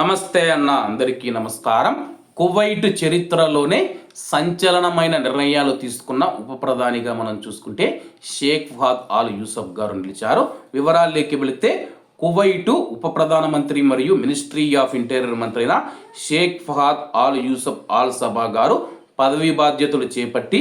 నమస్తే అన్న, అందరికీ నమస్కారం. కువైట్ చరిత్రలోనే సంచలనమైన నిర్ణయాలు తీసుకున్న ఉప ప్రధానిగా మనం చూసుకుంటే షేక్ ఫహద్ ఆల్ యూసఫ్ గారు నిలిచారు. వివరాల్లోకి వెళితే కువైటు ఉప ప్రధానమంత్రి మరియు మినిస్ట్రీ ఆఫ్ ఇంటీరియర్ మంత్రి అయిన Sheikh Fahad Al Yousef Al Sabah గారు పదవి బాధ్యతలు చేపట్టి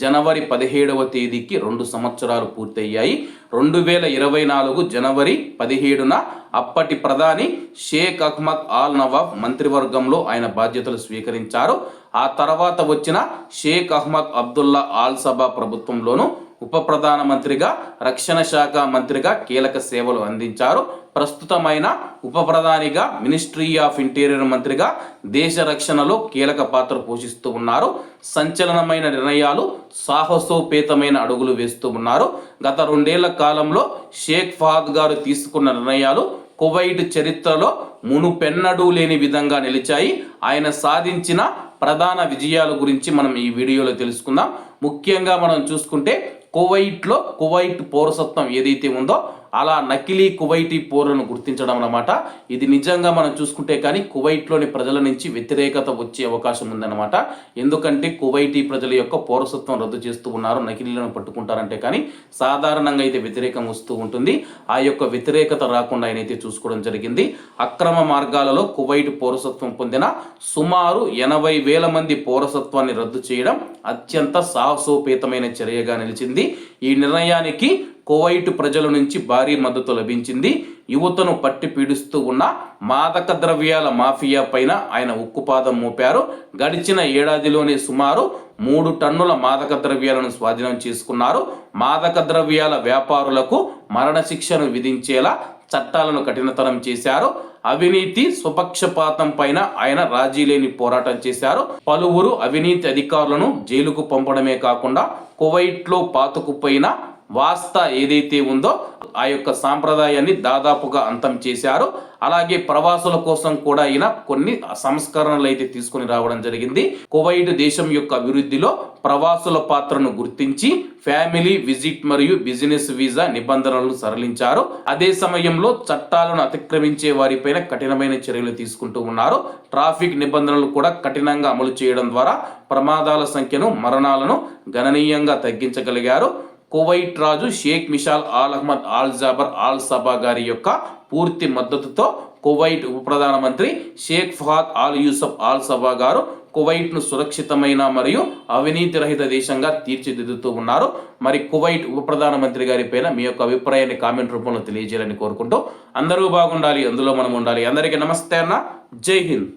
జనవరి 17వ తేదీకి 2 సంవత్సరాలు పూర్తయ్యాయి. 2024 జనవరి 17న అప్పటి ప్రధాని షేక్ అహ్మద్ ఆల్ నవాఫ్ మంత్రివర్గంలో ఆయన బాధ్యతలు స్వీకరించారు. ఆ తర్వాత వచ్చిన షేక్ అహ్మద్ అబ్దుల్లా ఆల్ సబా ప్రభుత్వంలోనూ ఉప ప్రధానమంత్రిగా, రక్షణ శాఖ మంత్రిగా కీలక సేవలు అందించారు. ప్రస్తుతమైన ఉప ప్రధానిగా, మినిస్ట్రీ ఆఫ్ ఇంటీరియర్ మంత్రిగా దేశ రక్షణలో కీలక పాత్ర పోషిస్తూ ఉన్నారు. సంచలనమైన నిర్ణయాలు, సాహసోపేతమైన అడుగులు వేస్తూ ఉన్నారు. గత 2 ఏళ్ల కాలంలో షేక్ ఫహద్ గారు తీసుకున్న నిర్ణయాలు కువైట్ చరిత్రలో మునుపెన్నడూ లేని విధంగా నిలిచాయి. ఆయన సాధించిన ప్రధాన విజయాల గురించి మనం ఈ వీడియోలో తెలుసుకుందాం. ముఖ్యంగా మనం చూసుకుంటే కువైట్లో కువైట్ పౌరసత్వం ఏదైతే ఉందో అలా నకిలీ కువైటీ పౌరులను గుర్తించడం అన్నమాట. ఇది నిజంగా మనం చూసుకుంటే కానీ కువైట్లోని ప్రజల నుంచి వ్యతిరేకత వచ్చే అవకాశం ఉందన్నమాట. ఎందుకంటే కువైటీ ప్రజల యొక్క పౌరసత్వం రద్దు చేస్తూ ఉన్నారు, నకిలీలను పట్టుకుంటారంటే కానీ సాధారణంగా అయితే వ్యతిరేకం వస్తూ ఉంటుంది. ఆ యొక్క వ్యతిరేకత రాకుండా ఆయనైతే చూసుకోవడం జరిగింది. అక్రమ మార్గాలలో కువైట్ పౌరసత్వం పొందిన సుమారు 80,000 మంది పౌరసత్వాన్ని రద్దు చేయడం అత్యంత సాహసోపేతమైన చర్యగా నిలిచింది. ఈ నిర్ణయానికి కువైట్ ప్రజల నుంచి భారీ మద్దతు లభించింది. యువతను పట్టి పీడిస్తూ ఉన్న మాదక ద్రవ్యాల మాఫియా పైన ఆయన ఉక్కుపాదం మోపారు. గడిచిన ఏడాదిలోనే సుమారు 3 టన్నుల మాదక ద్రవ్యాలను స్వాధీనం చేసుకున్నారు. మాదక ద్రవ్యాల వ్యాపారులకు మరణశిక్షను విధించేలా చట్టాలను కఠినతరం చేశారు. అవినీతి, స్వపక్షపాతం పైన ఆయన రాజీ లేని పోరాటం చేశారు. పలువురు అవినీతి అధికారులను జైలుకు పంపడమే కాకుండా కువైట్లో పాతుకుపోయిన వాస్తా ఏదైతే ఉందో ఆ యొక్క సాంప్రదాయాన్ని దాదాపుగా అంతం చేశారు. అలాగే ప్రవాసుల కోసం కూడా ఈయన కొన్ని సంస్కరణలు అయితే తీసుకుని రావడం జరిగింది. కువైట్ దేశం యొక్క అభివృద్ధిలో ప్రవాసుల పాత్రను గుర్తించి ఫ్యామిలీ విజిట్ మరియు బిజినెస్ వీసా నిబంధనలను సరళించారు. అదే సమయంలో చట్టాలను అతిక్రమించే వారిపైన కఠినమైన చర్యలు తీసుకుంటూ ఉన్నారు. ట్రాఫిక్ నిబంధనలు కూడా కఠినంగా అమలు చేయడం ద్వారా ప్రమాదాల సంఖ్యను, మరణాలను గణనీయంగా తగ్గించగలిగారు. కువైట్ రాజు Sheikh Mishal Al Ahmad Al Jaber Al Sabah గారి యొక్క పూర్తి మద్దతుతో కువైట్ ఉప ప్రధానమంత్రి Sheikh Fahad Al Yousef Al Sabah గారు కువైట్ను సురక్షితమైన మరియు అవినీతి రహిత దేశంగా తీర్చిదిద్దుతూ ఉన్నారు. మరి కువైట్ ఉప ప్రధానమంత్రి గారి పైన మీ యొక్క అభిప్రాయాన్ని కామెంట్ రూపంలో తెలియజేయాలని కోరుకుంటూ అందరూ బాగుండాలి, అందులో మనం ఉండాలి. అందరికీ నమస్తే అన్న, జై హింద్.